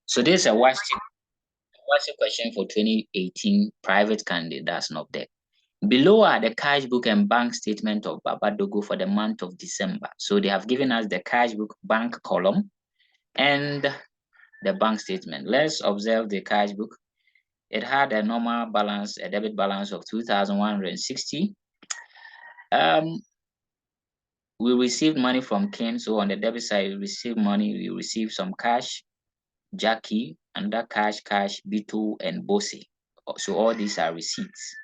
So this is a WASSCE question for 2018 private candidate that's not there. Below are the cash book and bank statement of Baba Dogo for the month of December. So they have given us the cash book bank column and the bank statement. Let's observe the cash book. It had a normal balance, a debit balance of 2,160. We received money from Ken. So on the debit side, we received money, we received some cash, Jackie, under cash, Bito, and Bose. So all these are receipts.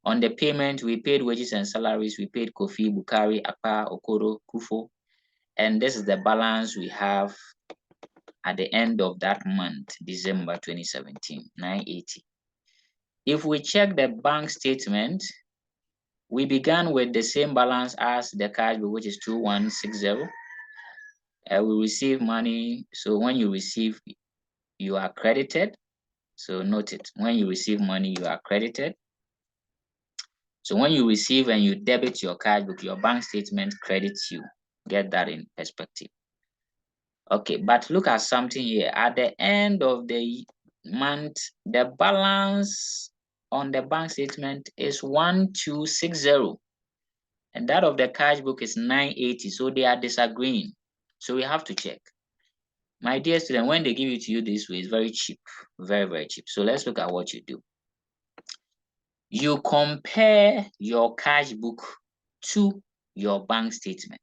On the payment, we paid wages and salaries. We paid Kofi, Bukari, Akpa, Okoro, Kufo. And this is the balance we have at the end of that month, December 2017, 980. If we check the bank statement, we began with the same balance as the cash book, which is 2160. We receive money. So when you receive, you are credited. So note it, when you receive money, you are credited. So when you receive and you debit your cash book, your bank statement credits you. Get that in perspective. Okay, but look at something here. At the end of the month, the balance on the bank statement is 1260. And that of the cash book is 980. So they are disagreeing. So we have to check. My dear student, when they give it to you this way, it's very cheap. Very, very cheap. So let's look at what you do. You compare your cash book to your bank statement.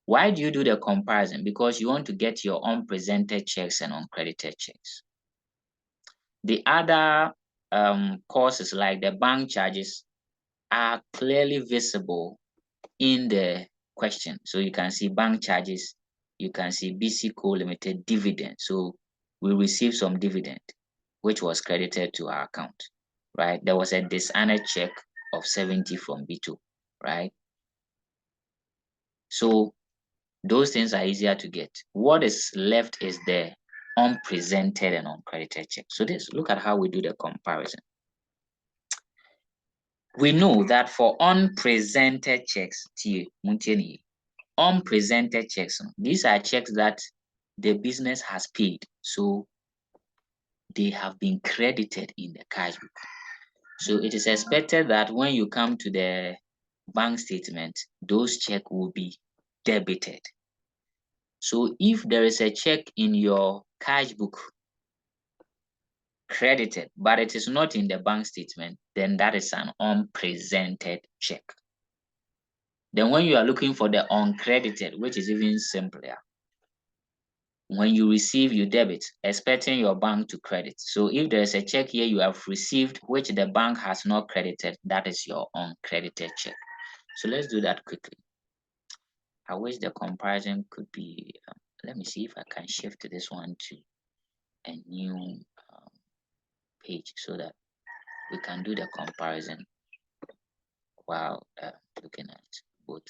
Why do you do the comparison? Because you want to get your unpresented checks and uncredited checks. The other courses like the bank charges are clearly visible in the question. So you can see bank charges, you can see BC Co Limited dividend. So we received some dividend, which was credited to our account, right? There was a dishonored check of 70 from B2, right? So those things are easier to get. What is left is the unpresented and uncredited check. So look at how we do the comparison. We know that for unpresented checks, unpresented checks, these are checks that the business has paid. So they have been credited in the cash book. So it is expected that when you come to the bank statement, those checks will be debited. So if there is a check in your cash book credited, but it is not in the bank statement, then that is an unpresented check. Then when you are looking for the uncredited, which is even simpler, when you receive, you debit, expecting your bank to credit. So if there is a check here you have received, which the bank has not credited, that is your uncredited check. So let's do that quickly. I wish the comparison could be, let me see if I can shift this one to a new page so that we can do the comparison while looking at both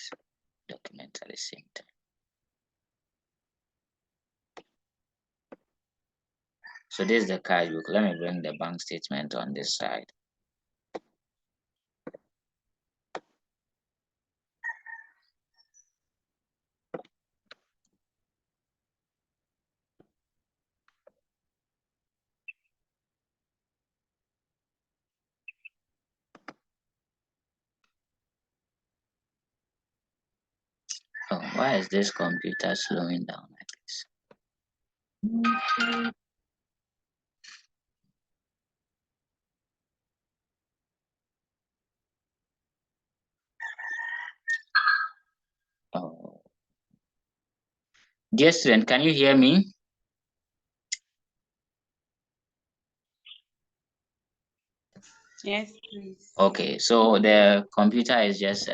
documents at the same time. So this is the cash book. Let me bring the bank statement on this side. Oh, why is this computer slowing down like this? Oh. Dear student, can you hear me? Yes, please. Okay, so the computer is just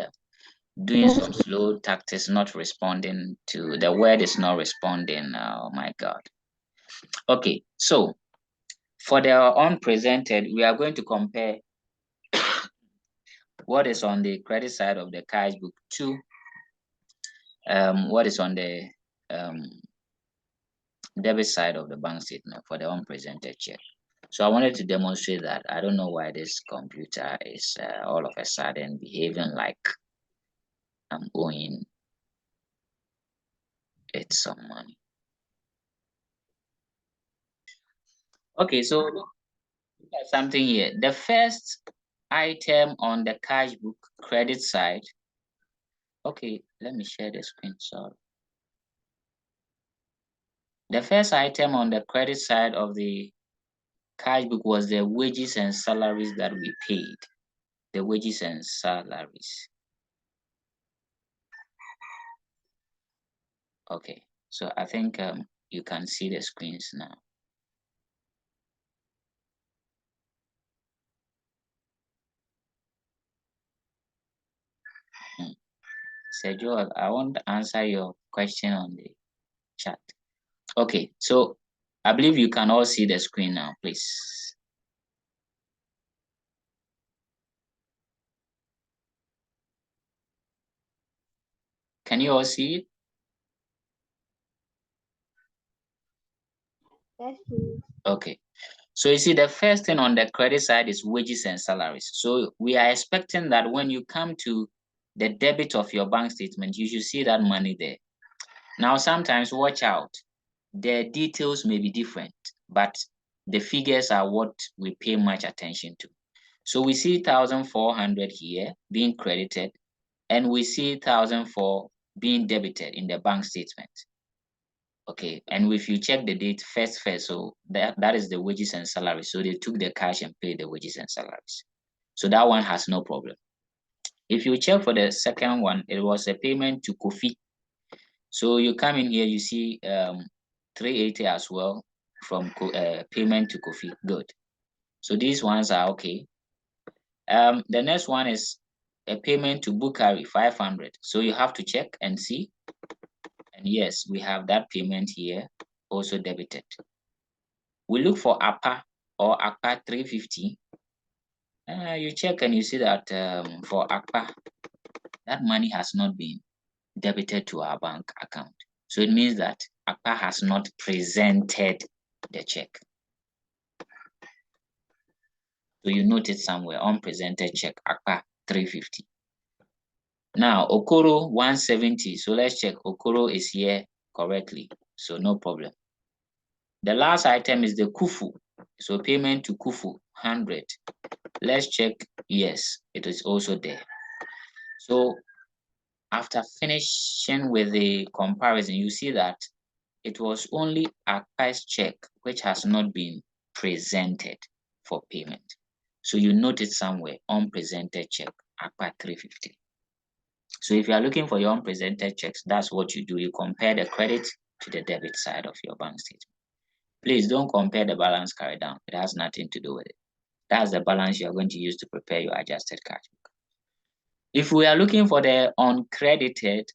doing some slow tactics, not responding to the word is not responding. Oh my God. Okay, so for the unpresented, we are going to compare what is on the credit side of the cash book to what is on the debit side of the bank statement for the unpresented check. So I wanted to demonstrate that. I don't know why this computer is all of a sudden behaving like I'm owing it some money. Okay, so look at something here. The first item on the cash book credit side. Okay, let me share the screen. Sorry. The first item on the credit side of the cash book was the wages and salaries that we paid. The wages and salaries. Okay, so I think you can see the screens now. Sergio, I want to answer your question on the chat. Okay, so I believe you can all see the screen now, please. Can you all see it? Yes, please. Okay. So you see, the first thing on the credit side is wages and salaries. So we are expecting that when you come to the debit of your bank statement, you should see that money there. Now, sometimes watch out. The details may be different, but the figures are what we pay much attention to. So we see 1,400 here being credited, and we see 1,004 being debited in the bank statement. Okay, and if you check the date first, so that is the wages and salaries. So they took the cash and paid the wages and salaries. So that one has no problem. If you check for the second one, it was a payment to Kofi. So you come in here, you see 380 as well from payment to Kofi. Good. So these ones are okay. The next one is a payment to Bukari 500. So you have to check and see. And yes, we have that payment here also debited. We look for APA or APA 350. You check and you see that for APA, that money has not been debited to our bank account. So it means that APA has not presented the check. So you note it somewhere, unpresented check, APA 350. Now, Okoro 170. So let's check. Okoro is here correctly. So no problem. The last item is the Kufu. So payment to Kufu 100. Let's check. Yes, it is also there. So after finishing with the comparison, you see that it was only a price check which has not been presented for payment. So you note it somewhere, unpresented check, APA 350. So if you are looking for your unpresented checks, that's what you do. You compare the credit to the debit side of your bank statement. Please don't compare the balance carried down. It has nothing to do with it. That's the balance you are going to use to prepare your adjusted cash book. If we are looking for the uncredited,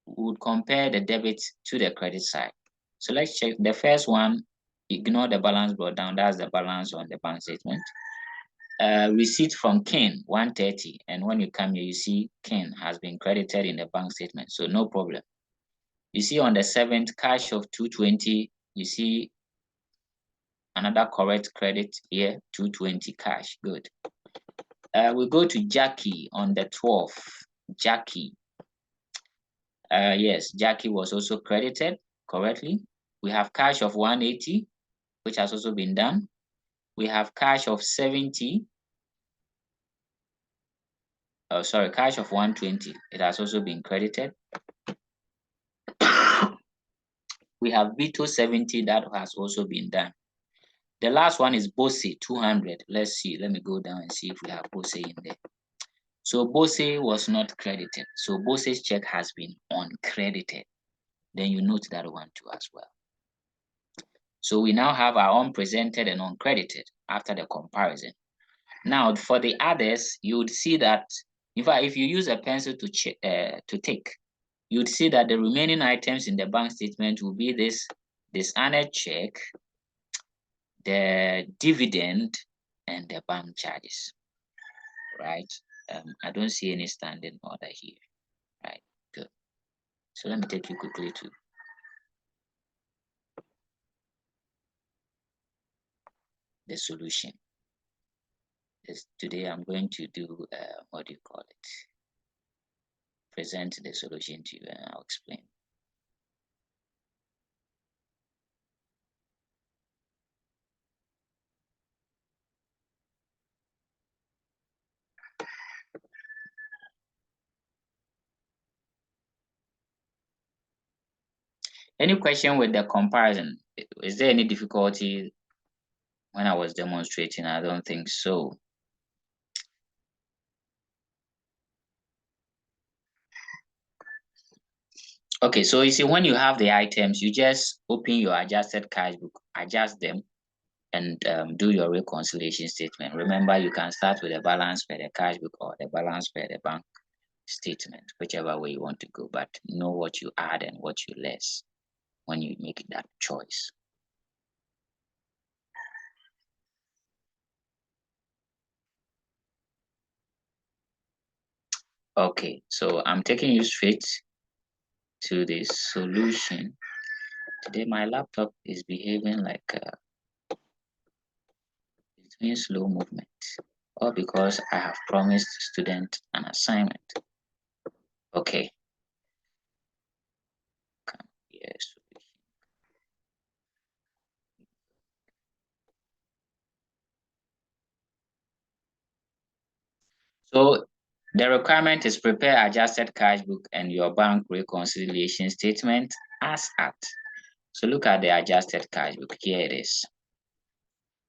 we would compare the debit to the credit side. So let's check the first one. Ignore the balance brought down. That's the balance on the bank statement. Receipt from Ken 130, and when you come here, you see Ken has been credited in the bank statement, so no problem. You see on the 7th, cash of 220. You see another correct credit here, 220 cash. Good. We go to Jackie on the 12th. Jackie. Yes, Jackie was also credited correctly. We have cash of 180, which has also been done. We have cash of 70. Oh, sorry, cash of 120. It has also been credited. We have Vito 70 that has also been done. The last one is Bose 200. Let's see. Let me go down and see if we have Bose in there. So Bose was not credited. So Bose's check has been uncredited. Then you note that one too as well. So we now have our unpresented and uncredited after the comparison. Now for the others, you would see that in fact, if you use a pencil to take, you'd see that the remaining items in the bank statement will be this honored check, the dividend, and the bank charges, right? I don't see any standing order here, right? Good. So let me take you quickly to the solution. Today I'm going to do, what do you call it? Present the solution to you and I'll explain. Any question with the comparison? Is there any difficulty when I was demonstrating? I don't think so. Okay, so you see, when you have the items, you just open your adjusted cash book, adjust them, and do your reconciliation statement. Remember, you can start with the balance per the cash book or the balance per the bank statement, whichever way you want to go, but know what you add and what you less when you make that choice. Okay, so I'm taking you straight to the solution. Today my laptop is behaving like it's doing slow movement, all because I have promised student an assignment. Okay. Yes. So the requirement is prepare adjusted cash book and your bank reconciliation statement as at. So look at the adjusted cash book. Here it is.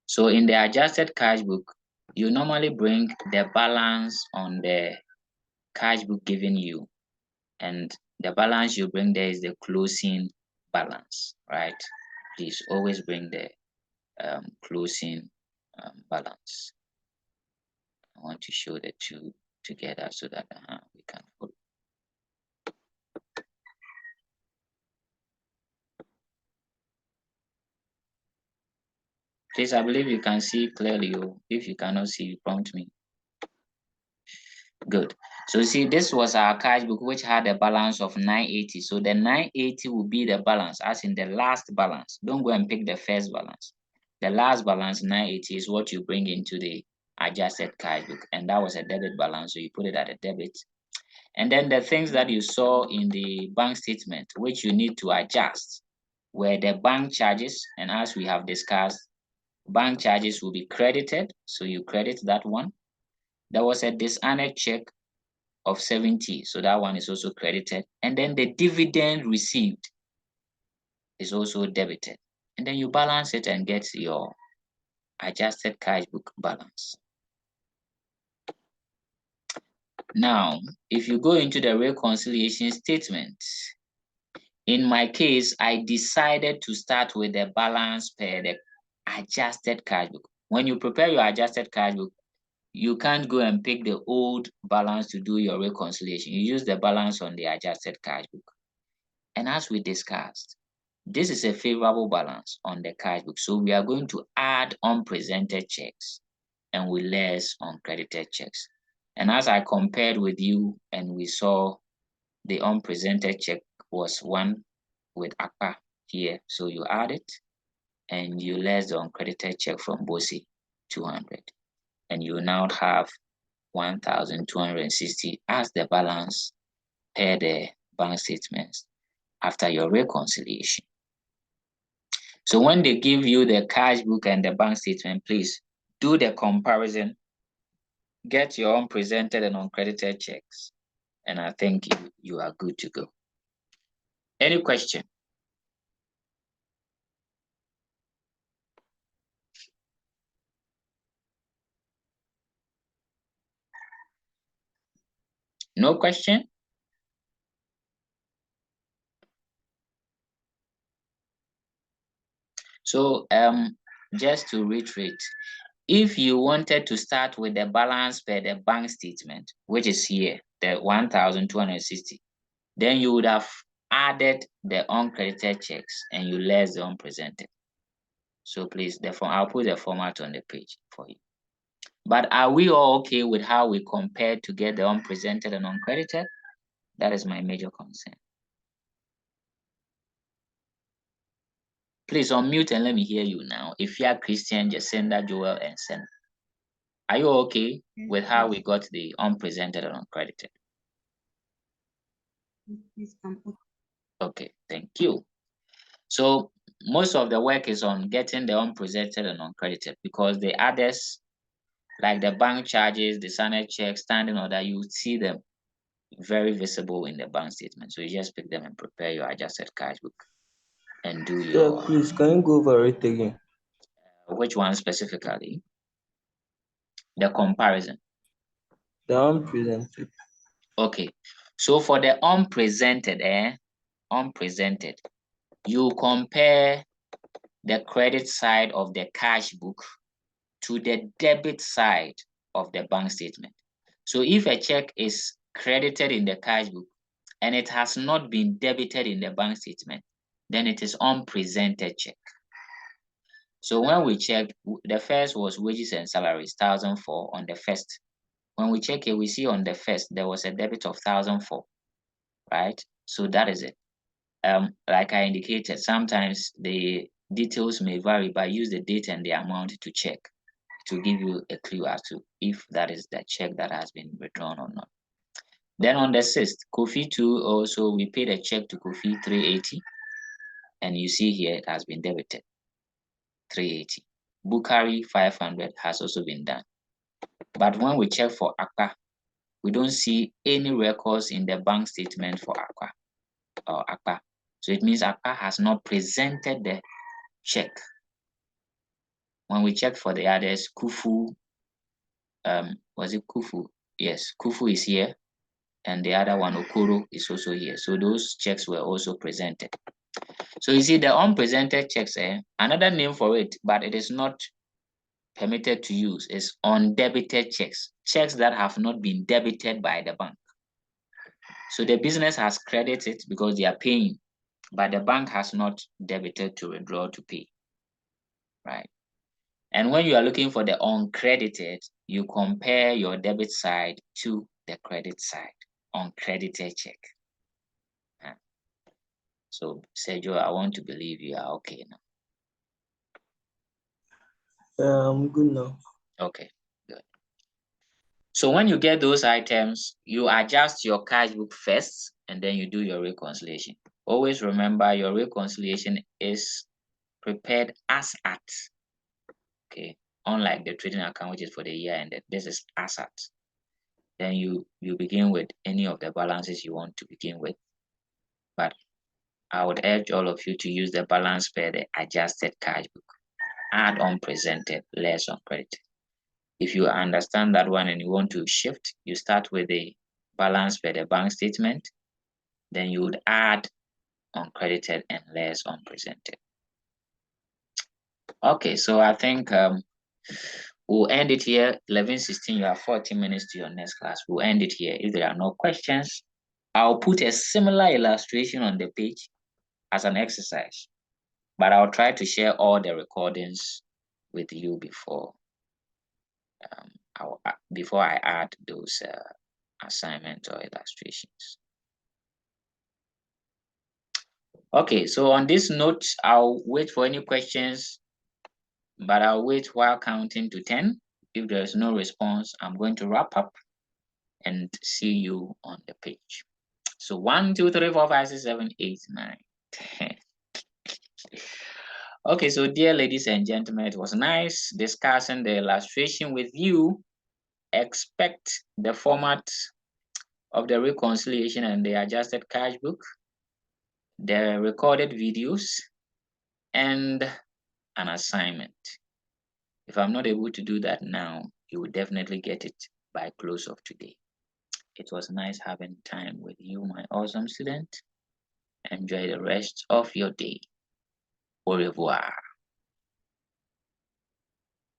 So in the adjusted cash book, you normally bring the balance on the cash book given you, and the balance you bring there is the closing balance, right? Please always bring the closing balance. I want to show the two together so that we can follow. Please, I believe you can see clearly. If you cannot see, you prompt me. Good. So see, this was our cash book, which had a balance of 980. So the 980 will be the balance, as in the last balance. Don't go and pick the first balance. The last balance, 980, is what you bring into the adjusted cash book. And that was a debit balance, so you put it at a debit. And then the things that you saw in the bank statement, which you need to adjust, were the bank charges. And as we have discussed, bank charges will be credited, so you credit that one. There was a dishonored check of 70, so that one is also credited. And then the dividend received is also debited. And then you balance it and get your adjusted cash book balance. Now, if you go into the reconciliation statement, in my case, I decided to start with the balance per the adjusted cash book. When you prepare your adjusted cash book, you can't go and pick the old balance to do your reconciliation. You use the balance on the adjusted cash book. And as we discussed, this is a favorable balance on the cash book. So we are going to add unpresented checks and we less uncredited checks. And as I compared with you and we saw the unpresented check was one with APA here. So you add it and you less the uncredited check from BOSI, 200. And you now have 1,260 as the balance per the bank statements after your reconciliation. So when they give you the cash book and the bank statement, please do the comparison, get your unpresented and uncredited checks, and I think you are good to go. Any question? No question? So just to reiterate, if you wanted to start with the balance per the bank statement, which is here, the 1,260, then you would have added the uncredited checks and you less the unpresented. So please, I'll put the format on the page for you. But are we all okay with how we compare to get the unpresented and uncredited? That is my major concern. Please unmute and let me hear you now. If you are Christian, Jacinda, Joel, and Sen. Are you okay with how we got the unpresented and uncredited? Okay, thank you. So most of the work is on getting the unpresented and uncredited because the others, like the bank charges, the Senate check, standing order, you see them very visible in the bank statement. So you just pick them and prepare your adjusted cash book. and do Yeah, your... please, can you go over it again? Which one specifically? The comparison. The unpresented. Okay. So for the unpresented, unpresented, you compare the credit side of the cash book to the debit side of the bank statement. So if a check is credited in the cash book and it has not been debited in the bank statement, then it is unpresented check. So when we checked, the first was wages and salaries, 1,004 on the first. When we check it, we see on the first there was a debit of 1,004, right? So that is it. Like I indicated, sometimes the details may vary, but use the date and the amount to check to give you a clue as to if that is the check that has been withdrawn or not. Then on the 6th, Kofi 2 also, we paid a check to Kofi 380, and you see here it has been debited 380. Bukari 500 has also been done. But when we check for Akpa, we don't see any records in the bank statement for Akpa or Akpa. So it means Akpa has not presented the check. When we check for the others, Kufu, was it Kufu? Yes, Kufu is here, and the other one, Okoro, is also here. So those checks were also presented. So you see the unpresented checks, another name for it, but it is not permitted to use, is undebited checks, checks that have not been debited by the bank. So the business has credited because they are paying, but the bank has not debited to withdraw to pay, right? And when you are looking for the uncredited, you compare your debit side to the credit side, uncredited check. So, Sergio, I want to believe you are okay now. I'm good now. Okay, good. So when you get those items, you adjust your cash book first, and then you do your reconciliation. Always remember your reconciliation is prepared as at. Okay, unlike the trading account, which is for the year ended, this is as at. Then you begin with any of the balances you want to begin with. But I would urge all of you to use the balance per the adjusted cash book. Add unpresented, less uncredited. If you understand that one and you want to shift, you start with the balance per the bank statement, then you would add uncredited and less unpresented. Okay, so I think we'll end it here. 11:16, you have 40 minutes to your next class. We'll end it here. If there are no questions, I'll put a similar illustration on the page as an exercise, but I'll try to share all the recordings with you before I add those assignments or illustrations. Okay, so on this note, I'll wait for any questions, but I'll wait while counting to 10. If there's no response, I'm going to wrap up and see you on the page. So 1, 2, 3, 4, 5, 6, 7, 8, 9, 10. Okay, so dear ladies and gentlemen, it was nice discussing the illustration with you. Expect the format of the reconciliation and the adjusted cash book, the recorded videos, and an assignment. If I'm not able to do that now, you will definitely get it by close of today. It was nice having time with you, my awesome student. Enjoy the rest of your day. Au revoir.